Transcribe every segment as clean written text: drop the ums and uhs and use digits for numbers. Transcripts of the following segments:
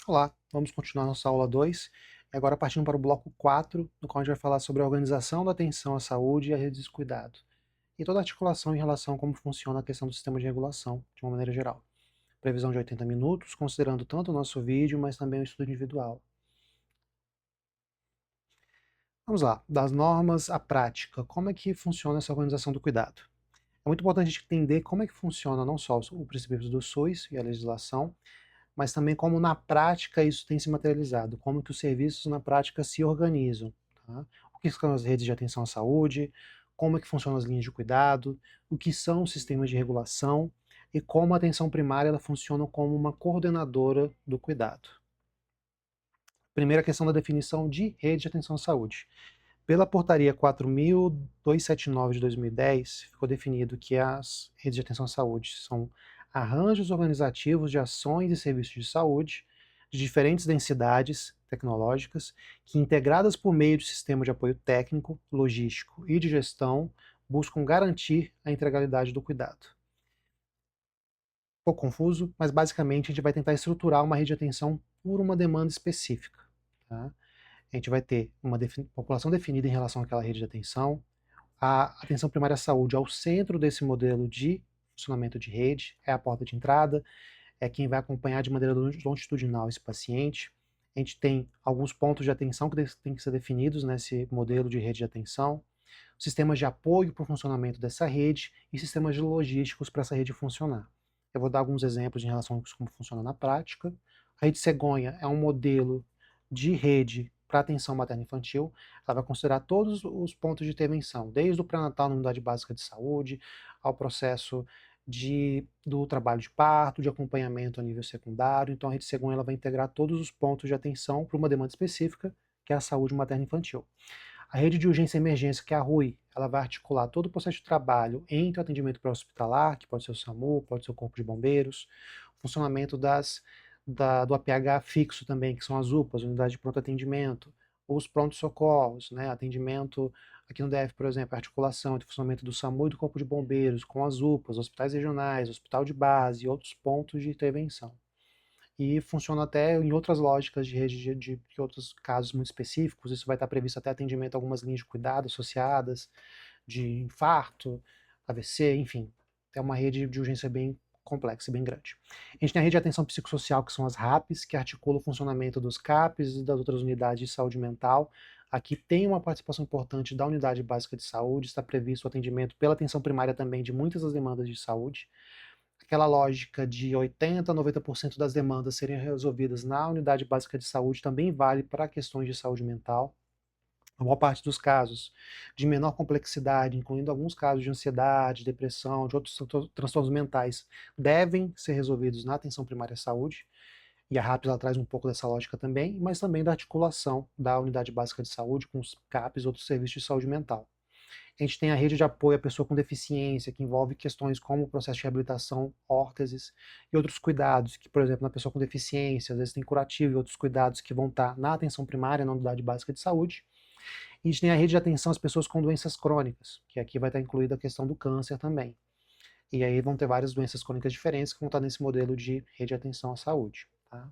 Olá, vamos continuar nossa aula 2, e agora partindo para o bloco 4, no qual a gente vai falar sobre a organização da atenção à saúde e a rede de cuidado, e toda a articulação em relação a como funciona a questão do sistema de regulação, de uma maneira geral. Previsão de 80 minutos, considerando tanto o nosso vídeo, mas também o estudo individual. Vamos lá, das normas à prática, como é que funciona essa organização do cuidado? É muito importante a gente entender como é que funciona não só o princípio do SUS e a legislação, mas também como na prática isso tem se materializado, como que os serviços na prática se organizam. Tá? O que são as redes de atenção à saúde, como é que funcionam as linhas de cuidado, o que são os sistemas de regulação e como a atenção primária ela funciona como uma coordenadora do cuidado. Primeira questão da definição de rede de atenção à saúde. Pela portaria 4.279 de 2010, ficou definido que as redes de atenção à saúde são arranjos organizativos de ações e serviços de saúde de diferentes densidades tecnológicas que, integradas por meio de sistema de apoio técnico, logístico e de gestão, buscam garantir a integralidade do cuidado. Um pouco confuso, mas basicamente a gente vai tentar estruturar uma rede de atenção por uma demanda específica. Tá? A gente vai ter uma população definida em relação àquela rede de atenção, a atenção primária à saúde ao centro desse modelo de funcionamento de rede, é a porta de entrada, é quem vai acompanhar de maneira longitudinal esse paciente. A gente tem alguns pontos de atenção que têm que ser definidos nesse modelo de rede de atenção, sistemas de apoio para o funcionamento dessa rede e sistemas logísticos para essa rede funcionar. Eu vou dar alguns exemplos em relação a como funciona na prática. A rede cegonha é um modelo de rede para atenção materno-infantil. Ela vai considerar todos os pontos de intervenção, desde o pré-natal na unidade básica de saúde, ao processo do trabalho de parto, de acompanhamento a nível secundário. Então a rede cegonha ela vai integrar todos os pontos de atenção para uma demanda específica, que é a saúde materno-infantil. A rede de urgência e emergência, que é a RUI, ela vai articular todo o processo de trabalho entre o atendimento pré-hospitalar, que pode ser o SAMU, pode ser o Corpo de Bombeiros, o funcionamento do APH fixo também, que são as UPAs, Unidade de Pronto Atendimento, os prontos-socorros, né, atendimento aqui no DF, por exemplo, a articulação entre o funcionamento do SAMU e do Corpo de Bombeiros, com as UPAs, hospitais regionais, hospital de base e outros pontos de intervenção. E funciona até em outras lógicas de rede de outros casos muito específicos. Isso vai estar previsto até atendimento a algumas linhas de cuidado associadas, de infarto, AVC, enfim. É uma rede de urgência bem complexa e bem grande. A gente tem a rede de atenção psicossocial, que são as RAPs, que articulam o funcionamento dos CAPs e das outras unidades de saúde mental. Aqui tem uma participação importante da unidade básica de saúde, está previsto o atendimento pela atenção primária também de muitas das demandas de saúde. Aquela lógica de 80% a 90% das demandas serem resolvidas na unidade básica de saúde também vale para questões de saúde mental. A maior parte dos casos de menor complexidade, incluindo alguns casos de ansiedade, depressão, de outros transtornos mentais, devem ser resolvidos na atenção primária à saúde. E a RAPS ela traz um pouco dessa lógica também, mas também da articulação da unidade básica de saúde com os CAPs e outros serviços de saúde mental. A gente tem a rede de apoio à pessoa com deficiência, que envolve questões como o processo de reabilitação, órteses e outros cuidados, que, por exemplo, na pessoa com deficiência, às vezes tem curativo e outros cuidados que vão estar na atenção primária, na unidade básica de saúde. E a gente tem a rede de atenção às pessoas com doenças crônicas, que aqui vai estar incluída a questão do câncer também. E aí vão ter várias doenças crônicas diferentes que vão estar nesse modelo de rede de atenção à saúde. Tá?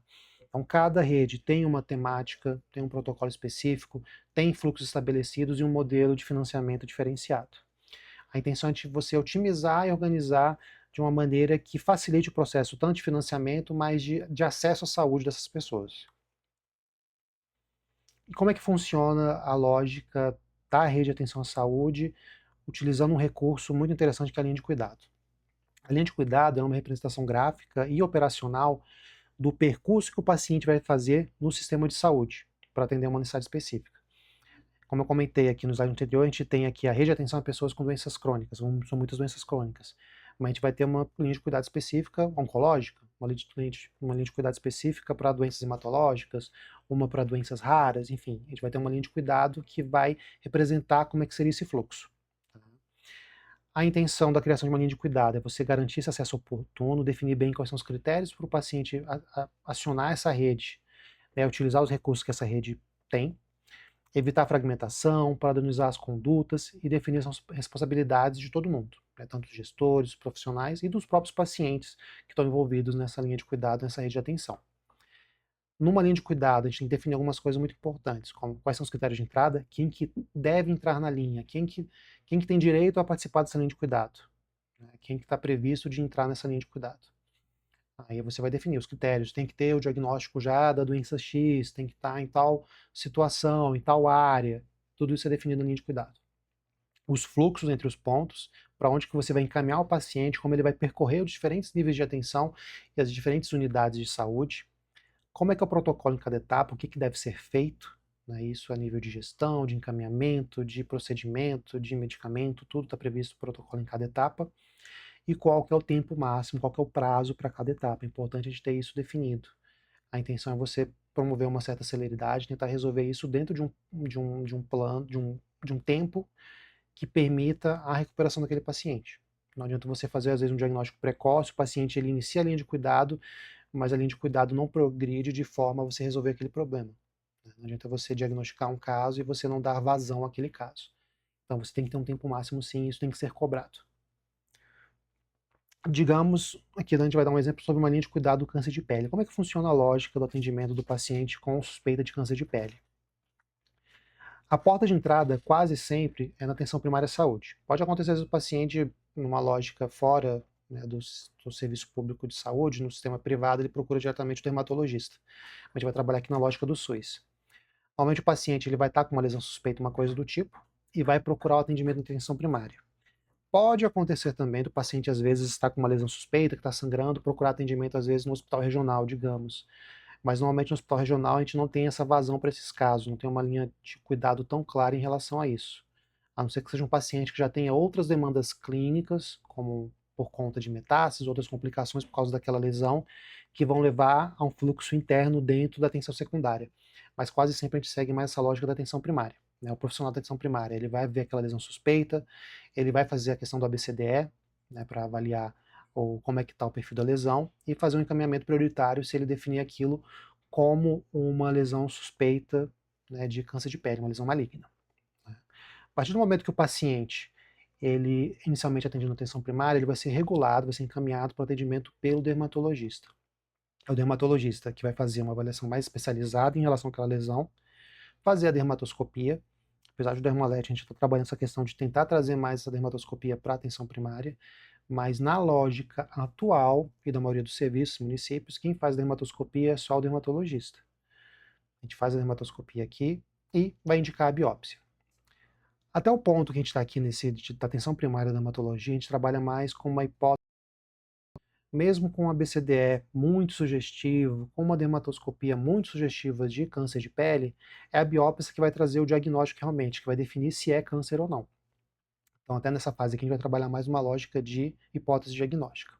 Então, cada rede tem uma temática, tem um protocolo específico, tem fluxos estabelecidos e um modelo de financiamento diferenciado. A intenção é de você otimizar e organizar de uma maneira que facilite o processo tanto de financiamento, mas de acesso à saúde dessas pessoas. E como é que funciona a lógica da rede de atenção à saúde, utilizando um recurso muito interessante que é a linha de cuidado. A linha de cuidado é uma representação gráfica e operacional do percurso que o paciente vai fazer no sistema de saúde, para atender uma necessidade específica. Como eu comentei aqui no slide anterior, a gente tem aqui a rede de atenção a pessoas com doenças crônicas, são muitas doenças crônicas, mas a gente vai ter uma linha de cuidado específica oncológica, uma linha de cuidado específica para doenças hematológicas, uma para doenças raras, enfim, a gente vai ter uma linha de cuidado que vai representar como é que seria esse fluxo. A intenção da criação de uma linha de cuidado é você garantir esse acesso oportuno, definir bem quais são os critérios para o paciente acionar essa rede, né, utilizar os recursos que essa rede tem, evitar fragmentação, padronizar as condutas e definir as responsabilidades de todo mundo, né, tanto dos gestores, profissionais e dos próprios pacientes que estão envolvidos nessa linha de cuidado, nessa rede de atenção. Numa linha de cuidado, a gente tem que definir algumas coisas muito importantes, como quais são os critérios de entrada, quem que deve entrar na linha, quem que tem direito a participar dessa linha de cuidado, né? Quem que está previsto de entrar nessa linha de cuidado. Aí você vai definir os critérios, tem que ter o diagnóstico já da doença X, tem que estar em tal situação, em tal área, tudo isso é definido na linha de cuidado. Os fluxos entre os pontos, para onde que você vai encaminhar o paciente, como ele vai percorrer os diferentes níveis de atenção e as diferentes unidades de saúde, como é que é o protocolo em cada etapa, o que, que deve ser feito, né? Isso a nível de gestão, de encaminhamento, de procedimento, de medicamento, tudo está previsto no protocolo em cada etapa, e qual que é o tempo máximo, qual que é o prazo para cada etapa. É importante a gente ter isso definido. A intenção é você promover uma certa celeridade, tentar resolver isso dentro de um plano, de um tempo que permita a recuperação daquele paciente. Não adianta você fazer, às vezes, um diagnóstico precoce, o paciente ele inicia a linha de cuidado, mas a linha de cuidado não progride de forma a você resolver aquele problema. Não adianta você diagnosticar um caso e você não dar vazão àquele caso. Então você tem que ter um tempo máximo sim, isso tem que ser cobrado. Digamos, aqui a gente vai dar um exemplo sobre uma linha de cuidado do câncer de pele. Como é que funciona a lógica do atendimento do paciente com suspeita de câncer de pele? A porta de entrada quase sempre é na atenção primária à saúde. Pode acontecer o paciente, numa lógica fora, né, do serviço público de saúde, no sistema privado, ele procura diretamente o dermatologista. A gente vai trabalhar aqui na lógica do SUS. Normalmente o paciente ele vai estar com uma lesão suspeita, uma coisa do tipo, e vai procurar o atendimento na atenção primária. Pode acontecer também do paciente, às vezes, estar com uma lesão suspeita, que está sangrando, procurar atendimento, às vezes, no hospital regional, digamos. Mas, normalmente, no hospital regional, a gente não tem essa vazão para esses casos, não tem uma linha de cuidado tão clara em relação a isso. A não ser que seja um paciente que já tenha outras demandas clínicas, como por conta de metástases, outras complicações por causa daquela lesão, que vão levar a um fluxo interno dentro da atenção secundária. Mas quase sempre a gente segue mais essa lógica da atenção primária. Né? O profissional da atenção primária, ele vai ver aquela lesão suspeita, ele vai fazer a questão do ABCDE, né, para avaliar como é que está o perfil da lesão, e fazer um encaminhamento prioritário se ele definir aquilo como uma lesão suspeita, né, de câncer de pele, uma lesão maligna. Né. A partir do momento que o paciente, ele inicialmente atendido na atenção primária, ele vai ser regulado, vai ser encaminhado para o atendimento pelo dermatologista. É o dermatologista que vai fazer uma avaliação mais especializada em relação àquela lesão, fazer a dermatoscopia. Apesar do Dermalete, a gente está trabalhando essa questão de tentar trazer mais essa dermatoscopia para a atenção primária, mas na lógica atual e da maioria dos serviços, municípios, quem faz a dermatoscopia é só o dermatologista. A gente faz a dermatoscopia aqui e vai indicar a biópsia. Até o ponto que a gente está aqui da atenção primária da dermatologia, a gente trabalha mais com uma hipótese, mesmo com a BCDE muito sugestivo, com uma dermatoscopia muito sugestiva de câncer de pele, é a biópsia que vai trazer o diagnóstico realmente, que vai definir se é câncer ou não. Então, até nessa fase aqui, a gente vai trabalhar mais uma lógica de hipótese diagnóstica.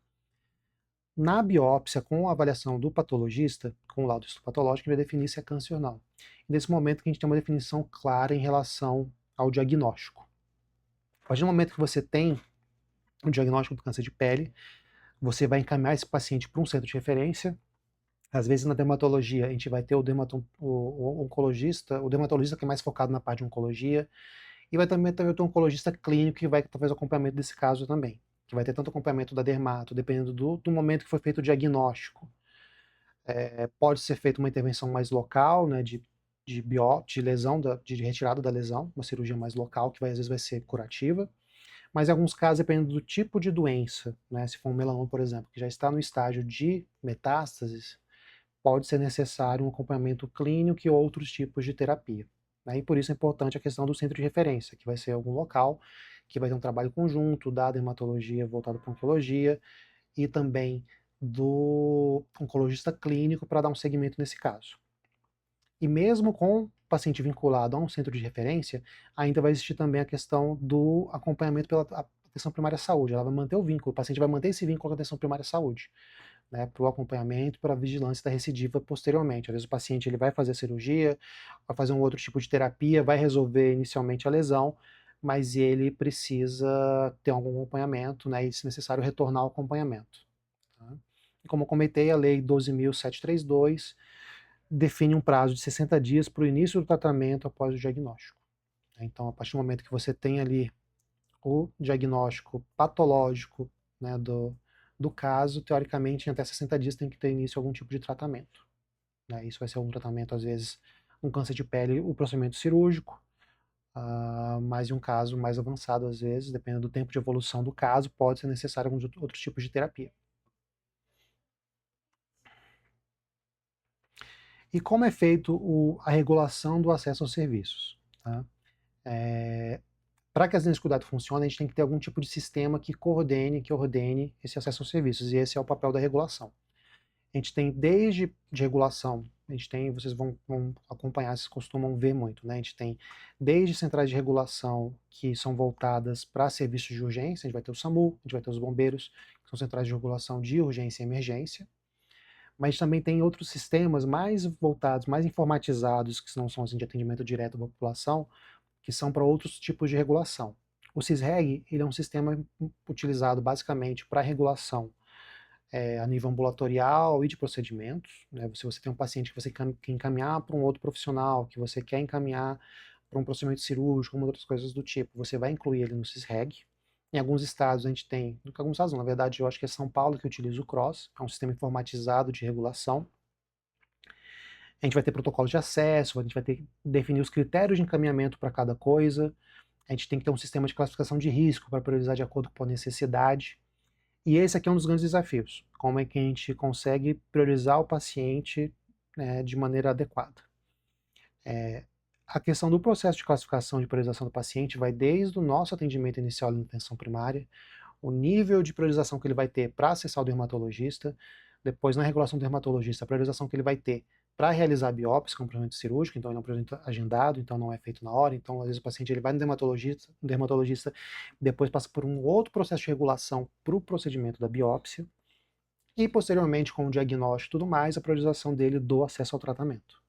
Na biópsia, com a avaliação do patologista, com o laudo histopatológico, a gente vai definir se é câncer ou não. E nesse momento que a gente tem uma definição clara em relação ao diagnóstico. A partir do momento que você tem o diagnóstico do câncer de pele, você vai encaminhar esse paciente para um centro de referência. Às vezes na dermatologia a gente vai ter o oncologista, o dermatologista que é mais focado na parte de oncologia, e vai também ter o oncologista clínico que vai fazer o acompanhamento desse caso também, que vai ter tanto acompanhamento da dermato, dependendo do momento que foi feito o diagnóstico. Pode ser feita uma intervenção mais local, né, de lesão, de retirada da lesão, uma cirurgia mais local, que às vezes vai ser curativa, mas em alguns casos, dependendo do tipo de doença, né, se for um melanoma, por exemplo, que já está no estágio de metástases, pode ser necessário um acompanhamento clínico e outros tipos de terapia. Né? E por isso é importante a questão do centro de referência, que vai ser algum local que vai ter um trabalho conjunto da dermatologia voltado para oncologia e também do oncologista clínico para dar um segmento nesse caso. E mesmo com o paciente vinculado a um centro de referência, ainda vai existir também a questão do acompanhamento pela atenção primária à saúde. Ela vai manter o vínculo, o paciente vai manter esse vínculo com a atenção primária à saúde, né, para o acompanhamento, para a vigilância da recidiva posteriormente. Às vezes o paciente ele vai fazer a cirurgia, vai fazer um outro tipo de terapia, vai resolver inicialmente a lesão, mas ele precisa ter algum acompanhamento, né, e se necessário retornar ao acompanhamento. Tá? E como eu comentei, a Lei 12.732 define um prazo de 60 dias para o início do tratamento após o diagnóstico. Então, a partir do momento que você tem ali o diagnóstico patológico, né, do caso, teoricamente, em até 60 dias tem que ter início algum tipo de tratamento. né? Isso vai ser um tratamento, às vezes, um câncer de pele, o procedimento cirúrgico, mas em um caso mais avançado, às vezes, dependendo do tempo de evolução do caso, pode ser necessário alguns outros tipos de terapia. E como é feito a regulação do acesso aos serviços? Tá? Para que as linhas de cuidado funcionem, a gente tem que ter algum tipo de sistema que ordene esse acesso aos serviços, e esse é o papel da regulação. A gente tem desde de regulação, a gente tem, vocês vão acompanhar, vocês costumam ver muito, né? A gente tem desde centrais de regulação que são voltadas para serviços de urgência, a gente vai ter o SAMU, a gente vai ter os bombeiros, que são centrais de regulação de urgência e emergência, mas também tem outros sistemas mais voltados, mais informatizados, que não são assim, de atendimento direto à população, que são para outros tipos de regulação. O CISREG ele é um sistema utilizado basicamente para regulação a nível ambulatorial e de procedimentos. Né? Se você tem um paciente que você quer encaminhar para um outro profissional, que você quer encaminhar para um procedimento cirúrgico, ou outras coisas do tipo, você vai incluir ele no CISREG. Em alguns estados a gente tem, em alguns estados não, na verdade eu acho que é São Paulo que utiliza o CROSS, é um sistema informatizado de regulação. A gente vai ter protocolo de acesso, a gente vai ter que definir os critérios de encaminhamento para cada coisa, a gente tem que ter um sistema de classificação de risco para priorizar de acordo com a necessidade. E esse aqui é um dos grandes desafios, como é que a gente consegue priorizar o paciente de maneira adequada. A questão do processo de classificação e de priorização do paciente vai desde o nosso atendimento inicial na atenção primária, o nível de priorização que ele vai ter para acessar o dermatologista, depois na regulação do dermatologista, a priorização que ele vai ter para realizar a biópsia, que é um procedimento cirúrgico, então ele é um procedimento agendado, então não é feito na hora, então às vezes o paciente ele vai no dermatologista, depois passa por um outro processo de regulação para o procedimento da biópsia, e posteriormente com o diagnóstico e tudo mais, a priorização dele do acesso ao tratamento.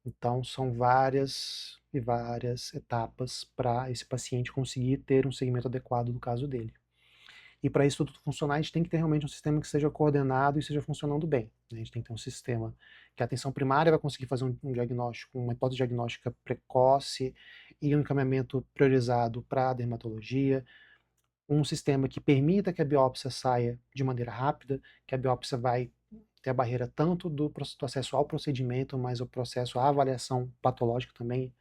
Então são várias e várias etapas para esse paciente conseguir ter um segmento adequado do caso dele. E para isso tudo funcionar, a gente tem que ter realmente um sistema que seja coordenado e esteja funcionando bem. A gente tem que ter um sistema que a atenção primária vai conseguir fazer um diagnóstico, uma hipótese diagnóstica precoce e um encaminhamento priorizado para a dermatologia, um sistema que permita que a biópsia saia de maneira rápida, que a biópsia vai ter a barreira tanto do acesso ao procedimento, mas o processo à avaliação patológica também,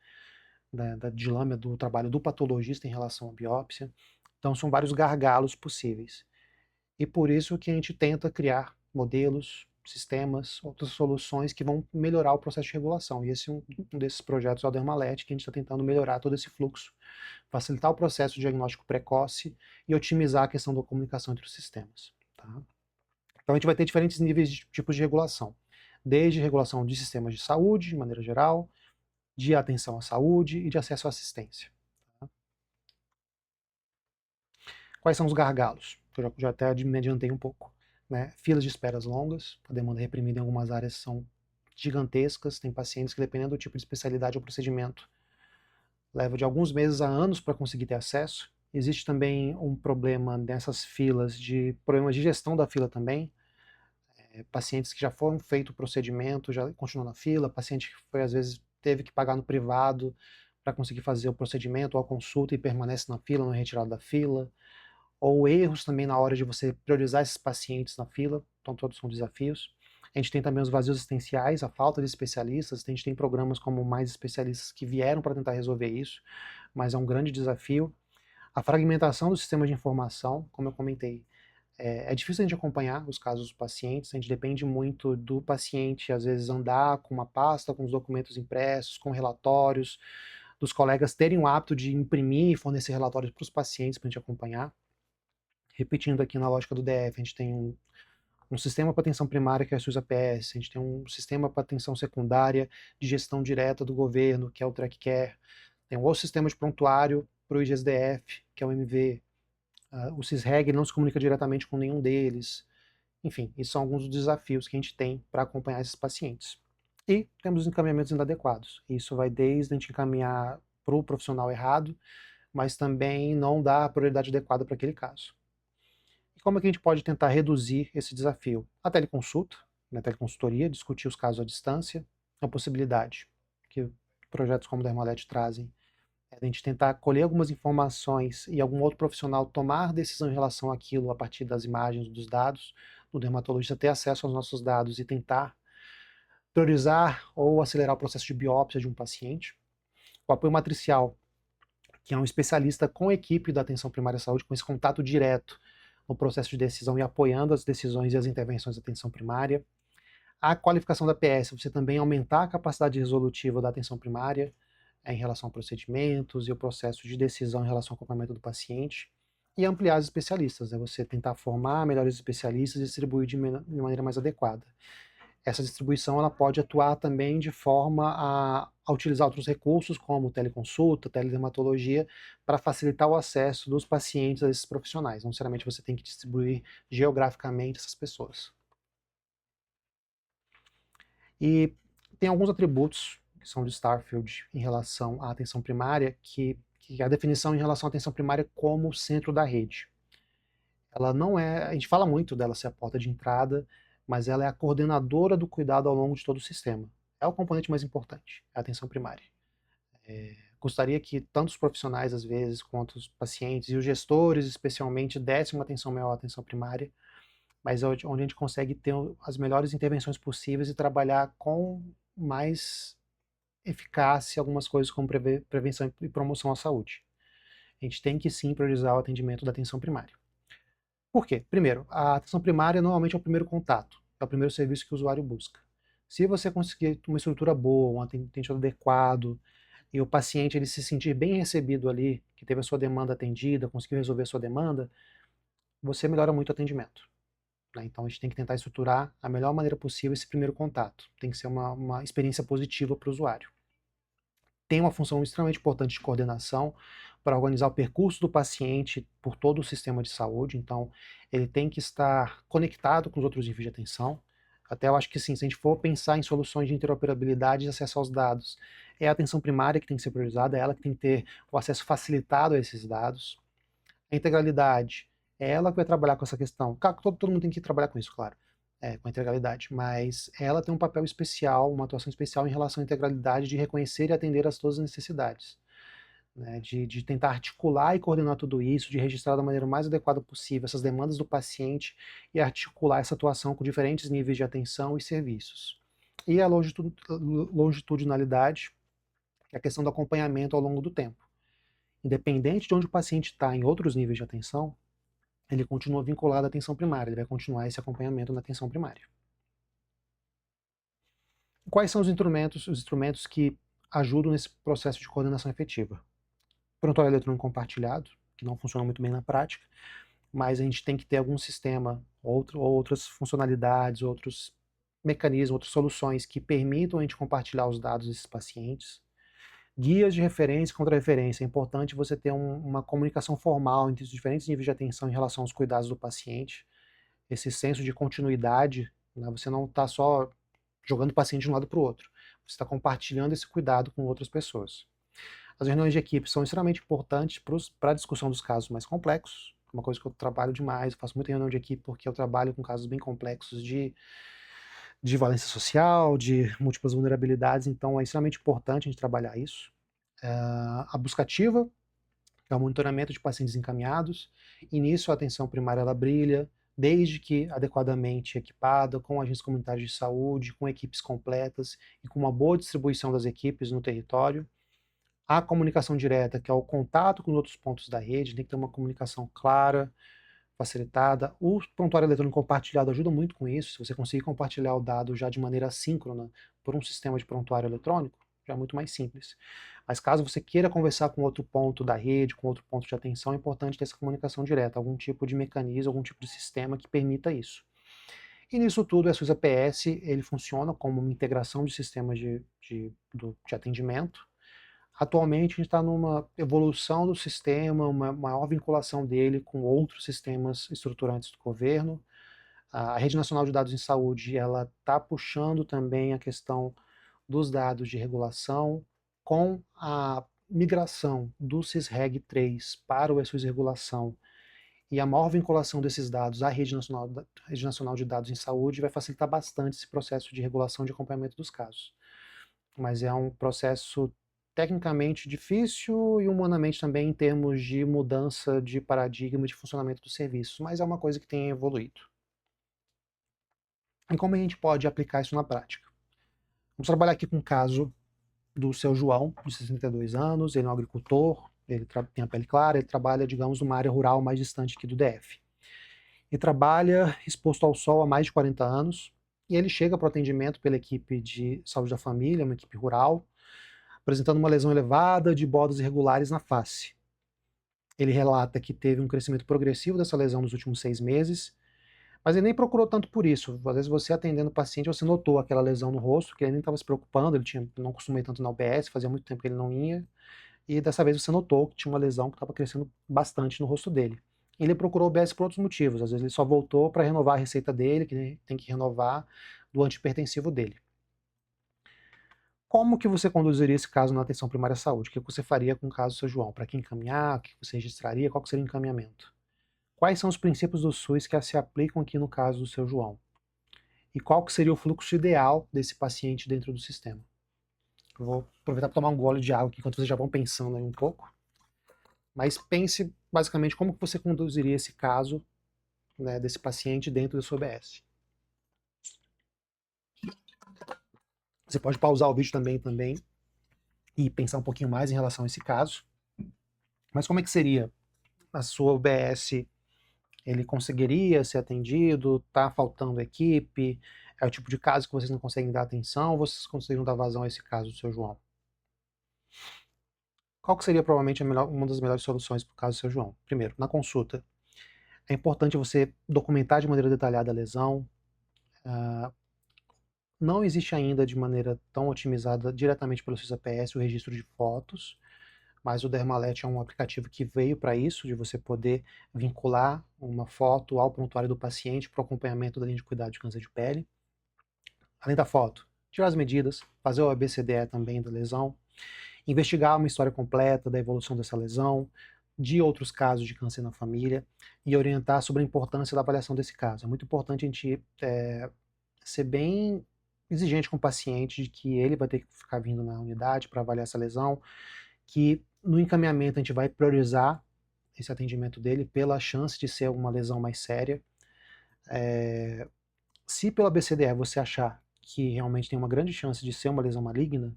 da dilâmia do trabalho do patologista em relação à biópsia. Então são vários gargalos possíveis. E por isso que a gente tenta criar modelos, sistemas, outras soluções que vão melhorar o processo de regulação. E esse é um desses projetos é o Dermalete, que a gente está tentando melhorar todo esse fluxo, facilitar o processo de diagnóstico precoce e otimizar a questão da comunicação entre os sistemas. Tá? Então a gente vai ter diferentes níveis de tipos de regulação, desde regulação de sistemas de saúde, de maneira geral, de atenção à saúde e de acesso à assistência. Tá? Quais são os gargalos? Eu já até me adiantei um pouco. Né? Filas de esperas longas, a demanda reprimida em algumas áreas são gigantescas, tem pacientes que, dependendo do tipo de especialidade ou procedimento, leva de alguns meses a anos para conseguir ter acesso. Existe também um problema nessas filas, problemas de gestão da fila também, pacientes que já foram feito o procedimento, já continuam na fila, paciente que foi, às vezes, teve que pagar no privado para conseguir fazer o procedimento ou a consulta e permanece na fila, não é retirado da fila, ou erros também na hora de você priorizar esses pacientes na fila, então todos são desafios. A gente tem também os vazios existenciais, a falta de especialistas, a gente tem programas como Mais Especialistas que vieram para tentar resolver isso, mas é um grande desafio. A fragmentação do sistema de informação, como eu comentei, é difícil a gente acompanhar os casos dos pacientes, a gente depende muito do paciente, às vezes, andar com uma pasta, com os documentos impressos, com relatórios, dos colegas terem o hábito de imprimir e fornecer relatórios para os pacientes para a gente acompanhar. Repetindo aqui na lógica do DF, a gente tem um sistema para atenção primária, que é a SUS-APS, a gente tem um sistema para atenção secundária de gestão direta do governo, que é o TrackCare, tem um outro sistema de prontuário para o IGSDF, que é o MV, o CISREG não se comunica diretamente com nenhum deles. Enfim, esses são alguns dos desafios que a gente tem para acompanhar esses pacientes. E temos os encaminhamentos inadequados. Isso vai desde a gente encaminhar para o profissional errado, mas também não dar a prioridade adequada para aquele caso. E como é que a gente pode tentar reduzir esse desafio? A teleconsulta, na teleconsultoria, discutir os casos à distância, é uma possibilidade que projetos como o Dermalete trazem, a gente tentar colher algumas informações e algum outro profissional tomar decisão em relação àquilo a partir das imagens, dos dados, o dermatologista ter acesso aos nossos dados e tentar priorizar ou acelerar o processo de biópsia de um paciente. O apoio matricial, que é um especialista com a equipe da atenção primária à saúde, com esse contato direto no processo de decisão e apoiando as decisões e as intervenções da atenção primária. A qualificação da PS, você também aumentar a capacidade resolutiva da atenção primária em relação a procedimentos e o processo de decisão em relação ao acompanhamento do paciente. E ampliar os especialistas, né? Você tentar formar melhores especialistas e distribuir de maneira mais adequada. Essa distribuição ela pode atuar também de forma a utilizar outros recursos, como teleconsulta, teledermatologia, para facilitar o acesso dos pacientes a esses profissionais. Não necessariamente você tem que distribuir geograficamente essas pessoas. E tem alguns atributos que são de Starfield em relação à atenção primária, que a definição em relação à atenção primária como centro da rede. Ela não é, a gente fala muito dela ser a porta de entrada, mas ela é a coordenadora do cuidado ao longo de todo o sistema. É o componente mais importante, a atenção primária. Gostaria que tanto os profissionais, às vezes, quanto os pacientes e os gestores, especialmente, dessem uma atenção maior à atenção primária, mas onde a gente consegue ter as melhores intervenções possíveis e trabalhar com mais eficácia algumas coisas como prevenção e promoção à saúde. A gente tem que sim priorizar o atendimento da atenção primária. Por quê? Primeiro, a atenção primária normalmente é o primeiro contato, é o primeiro serviço que o usuário busca. Se você conseguir uma estrutura boa, um atendimento adequado, e o paciente ele se sentir bem recebido ali, que teve a sua demanda atendida, conseguiu resolver a sua demanda, você melhora muito o atendimento. Né? Então a gente tem que tentar estruturar a melhor maneira possível esse primeiro contato. Tem que ser uma experiência positiva para o usuário. Tem uma função extremamente importante de coordenação para organizar o percurso do paciente por todo o sistema de saúde, então ele tem que estar conectado com os outros níveis de atenção. Até eu acho que sim, se a gente for pensar em soluções de interoperabilidade e acesso aos dados, é a atenção primária que tem que ser priorizada, é ela que tem que ter o acesso facilitado a esses dados. A integralidade, é ela que vai trabalhar com essa questão. Claro, todo mundo tem que trabalhar com isso, claro, com a integralidade, mas ela tem um papel especial, uma atuação especial em relação à integralidade de reconhecer e atender a todas as necessidades. Né, de tentar articular e coordenar tudo isso, de registrar da maneira mais adequada possível essas demandas do paciente e articular essa atuação com diferentes níveis de atenção e serviços. E a longitudinalidade, que é a questão do acompanhamento ao longo do tempo. Independente de onde o paciente está em outros níveis de atenção, ele continua vinculado à atenção primária, ele vai continuar esse acompanhamento na atenção primária. Quais são os instrumentos que ajudam nesse processo de coordenação efetiva? Prontuário eletrônico compartilhado, que não funciona muito bem na prática, mas a gente tem que ter algum sistema, outras funcionalidades, outros mecanismos, outras soluções que permitam a gente compartilhar os dados desses pacientes. Guias de referência e contra-referência. É importante você ter uma comunicação formal entre os diferentes níveis de atenção em relação aos cuidados do paciente. Esse senso de continuidade, né? Você não está só jogando o paciente de um lado para o outro. Você está compartilhando esse cuidado com outras pessoas. As reuniões de equipe são extremamente importantes para a discussão dos casos mais complexos. Uma coisa que eu trabalho demais, eu faço muita reunião de equipe porque eu trabalho com casos bem complexos de violência social, de múltiplas vulnerabilidades, então é extremamente importante a gente trabalhar isso. A busca ativa, que é o monitoramento de pacientes encaminhados, e nisso a atenção primária ela brilha, desde que adequadamente equipada, com agentes comunitários de saúde, com equipes completas e com uma boa distribuição das equipes no território. A comunicação direta, que é o contato com outros pontos da rede, tem que ter uma comunicação clara, facilitada. O prontuário eletrônico compartilhado ajuda muito com isso. Se você conseguir compartilhar o dado já de maneira assíncrona por um sistema de prontuário eletrônico, já é muito mais simples. Mas caso você queira conversar com outro ponto da rede, com outro ponto de atenção, é importante ter essa comunicação direta, algum tipo de mecanismo, algum tipo de sistema que permita isso. E nisso tudo, a SUS APS, ele funciona como uma integração de sistemas de atendimento. Atualmente a gente está numa evolução do sistema, uma maior vinculação dele com outros sistemas estruturantes do governo. A Rede Nacional de Dados em Saúde, ela está puxando também a questão dos dados de regulação, com a migração do SysReg 3 para o ESUS Regulação e a maior vinculação desses dados à Rede Nacional de Dados em Saúde vai facilitar bastante esse processo de regulação e de acompanhamento dos casos. Mas é um processo tecnicamente difícil e humanamente também em termos de mudança de paradigma de funcionamento do serviço, mas é uma coisa que tem evoluído. E como a gente pode aplicar isso na prática? Vamos trabalhar aqui com o caso do seu João, de 62 anos, ele é um agricultor, ele tem a pele clara, ele trabalha, digamos, numa área rural mais distante aqui do DF. Ele trabalha exposto ao sol há mais de 40 anos, e ele chega para o atendimento pela equipe de saúde da família, uma equipe rural, apresentando uma lesão elevada de bordas irregulares na face. Ele relata que teve um crescimento progressivo dessa lesão nos últimos 6 meses, mas ele nem procurou tanto por isso. Às vezes você atendendo o paciente, você notou aquela lesão no rosto, que ele nem estava se preocupando, não costumei tanto na UBS, fazia muito tempo que ele não ia, e dessa vez você notou que tinha uma lesão que estava crescendo bastante no rosto dele. Ele procurou o UBS por outros motivos, às vezes ele só voltou para renovar a receita dele, que tem que renovar do antihipertensivo dele. Como que você conduziria esse caso na atenção primária à saúde? O que você faria com o caso do seu João? Para quem encaminhar? O que você registraria? Qual que seria o encaminhamento? Quais são os princípios do SUS que se aplicam aqui no caso do seu João? E qual que seria o fluxo ideal desse paciente dentro do sistema? Eu vou aproveitar para tomar um gole de água aqui, enquanto vocês já vão pensando aí um pouco. Mas pense, basicamente, como que você conduziria esse caso, né, desse paciente dentro da sua UBS. Você pode pausar o vídeo também e pensar um pouquinho mais em relação a esse caso. Mas como é que seria a sua UBS? Ele conseguiria ser atendido? Tá faltando equipe? É o tipo de caso que vocês não conseguem dar atenção? Ou vocês conseguiram dar vazão a esse caso do seu João? Qual que seria provavelmente uma das melhores soluções para o caso do seu João? Primeiro, na consulta, é importante você documentar de maneira detalhada a lesão. Não existe ainda de maneira tão otimizada diretamente pelo SUS-APS o registro de fotos, mas o Dermalet é um aplicativo que veio para isso, de você poder vincular uma foto ao prontuário do paciente para o acompanhamento da linha de cuidado de câncer de pele. Além da foto, tirar as medidas, fazer o ABCDE também da lesão, investigar uma história completa da evolução dessa lesão, de outros casos de câncer na família e orientar sobre a importância da avaliação desse caso. É muito importante a gente ser bem exigente com o paciente de que ele vai ter que ficar vindo na unidade para avaliar essa lesão, que no encaminhamento a gente vai priorizar esse atendimento dele pela chance de ser uma lesão mais séria. Se pela BCDE você achar que realmente tem uma grande chance de ser uma lesão maligna,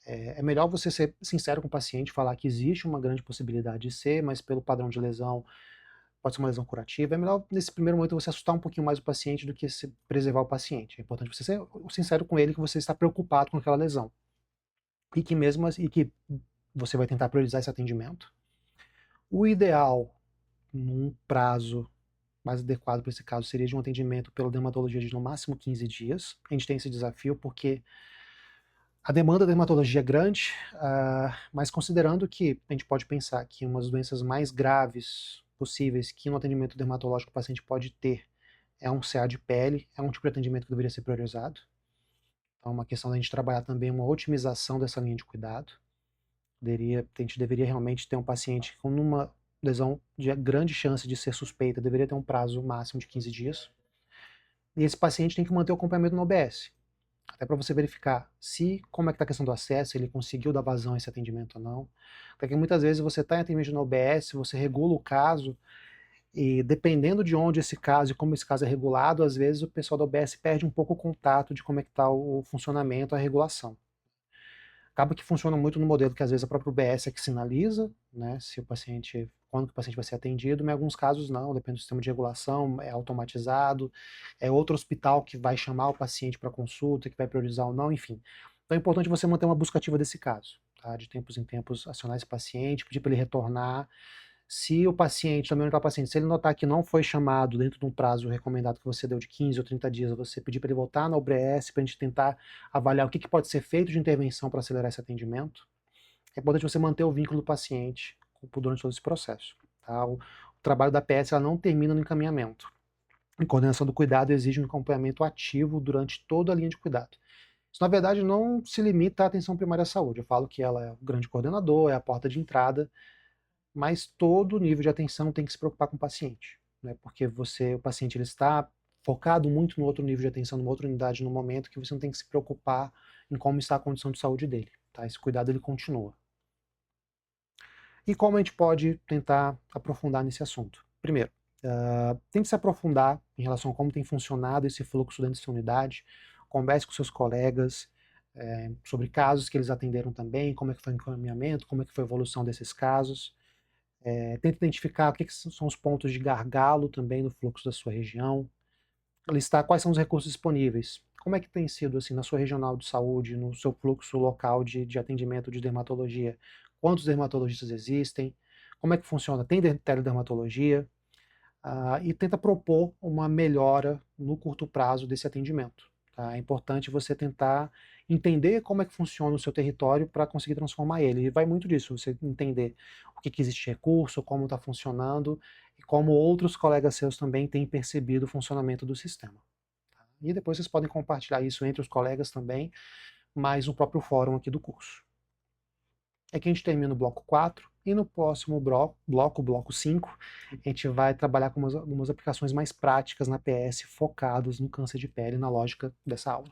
é melhor você ser sincero com o paciente, falar que existe uma grande possibilidade de ser, mas pelo padrão de lesão pode ser uma lesão curativa. É melhor, nesse primeiro momento, você assustar um pouquinho mais o paciente do que se preservar o paciente. É importante você ser sincero com ele que você está preocupado com aquela lesão. E que você vai tentar priorizar esse atendimento. O ideal, num prazo mais adequado para esse caso, seria de um atendimento pela dermatologia de no máximo 15 dias. A gente tem esse desafio porque a demanda da dermatologia é grande, mas considerando que a gente pode pensar que uma das doenças mais graves possíveis que no atendimento dermatológico o paciente pode ter é um CA de pele, é um tipo de atendimento que deveria ser priorizado. Então é uma questão da gente trabalhar também uma otimização dessa linha de cuidado. A gente deveria realmente ter um paciente com uma lesão de grande chance de ser suspeita, deveria ter um prazo máximo de 15 dias. E esse paciente tem que manter o acompanhamento no OBS. Até para você verificar como é que está a questão do acesso, ele conseguiu dar vazão a esse atendimento ou não. Porque muitas vezes você está em atendimento no OBS, você regula o caso, e dependendo de onde esse caso e como esse caso é regulado, às vezes o pessoal do OBS perde um pouco o contato de como é que está o funcionamento, a regulação. Acaba que funciona muito no modelo que às vezes a própria UBS é que sinaliza, né, quando que o paciente vai ser atendido, mas em alguns casos não, depende do sistema de regulação, é automatizado, é outro hospital que vai chamar o paciente para consulta, que vai priorizar ou não, enfim. Então é importante você manter uma busca ativa desse caso, tá? De tempos em tempos acionar esse paciente, pedir para ele retornar. Se o paciente, também orientar o paciente, se ele notar que não foi chamado dentro de um prazo recomendado que você deu de 15 ou 30 dias, você pedir para ele voltar na UBS para a gente tentar avaliar o que pode ser feito de intervenção para acelerar esse atendimento. É importante você manter o vínculo do paciente durante todo esse processo. Tá? O trabalho da PS ela não termina no encaminhamento. A coordenação do cuidado exige um acompanhamento ativo durante toda a linha de cuidado. Isso, na verdade, não se limita à atenção primária à saúde. Eu falo que ela é o grande coordenador, é a porta de entrada, mas todo nível de atenção tem que se preocupar com o paciente, né? Porque o paciente ele está focado muito no outro nível de atenção, numa outra unidade no momento que você não tem que se preocupar em como está a condição de saúde dele, tá? Esse cuidado ele continua. E como a gente pode tentar aprofundar nesse assunto? Primeiro, tem que se aprofundar em relação a como tem funcionado esse fluxo dentro dessa unidade, converse com seus colegas, sobre casos que eles atenderam também, como é que foi o encaminhamento, como é que foi a evolução desses casos. Tenta identificar o que são os pontos de gargalo também no fluxo da sua região, listar quais são os recursos disponíveis. Como é que tem sido assim na sua regional de saúde, no seu fluxo local de atendimento de dermatologia? Quantos dermatologistas existem? Como é que funciona? Tem teledermatologia? E tenta propor uma melhora no curto prazo desse atendimento. Tá? É importante você tentar entender como é que funciona o seu território para conseguir transformar ele. E vai muito disso, você entender o que existe de recurso, como está funcionando e como outros colegas seus também têm percebido o funcionamento do sistema. Tá? E depois vocês podem compartilhar isso entre os colegas também, mas no próprio fórum aqui do curso. É que a gente termina o bloco 4 e no próximo bloco 5, a gente vai trabalhar com algumas aplicações mais práticas na PS, focadas no câncer de pele, na lógica dessa aula.